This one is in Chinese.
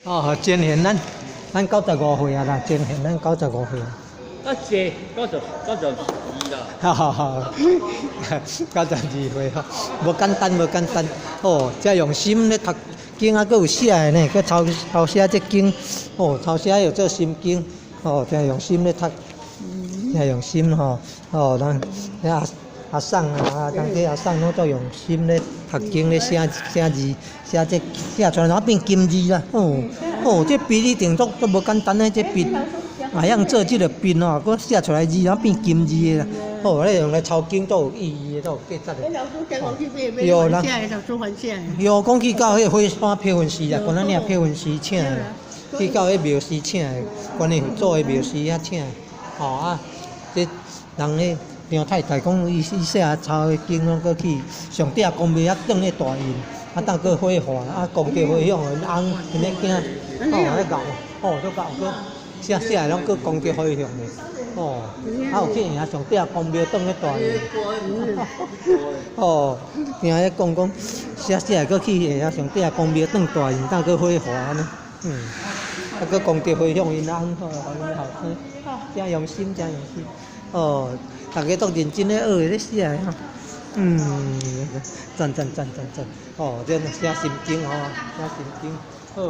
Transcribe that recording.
哦，真现咱95岁啊啦，真现咱95岁。啊，这92啦。哈哈哈，92岁吼，无简单无简单。哦，遮用心咧读经啊，佫有写的呢，佫抄写这经，哦，抄写又做心经，哦，真用心咧读，真用心吼，哦，咱阿送啊，当去阿送拢做用心咧读经咧写字，写出来然后变金字啦，这笔一定足无简单诶，这笔。啊，样做即个笔哦，佮写出来字，然后变金字的啦。哦，咧用来抄经都有意义的，都有价值的。有啦，有讲去到迄火山批文寺啦，管咱俩批文寺请的，去到迄庙寺请的，管理做的庙寺遐请的。哦啊，这人咧张太太讲，伊写抄的经拢佮去上帝公庙遐转咧大印，啊，当佮火化，啊，功德回向的翁，因咧囝，哦，迄搞，哦，都搞个。写来拢佫功德回向的，哦，啊有去赢上帝公庙转咧大印，哦，听咧讲写来佫去赢上帝公庙转大印，当佫火化呢，啊佫功德回向因翁，互因后生，真用心，哦，大家都认真咧学咧写吼，赞，哦，这写心经哦，写心经，好。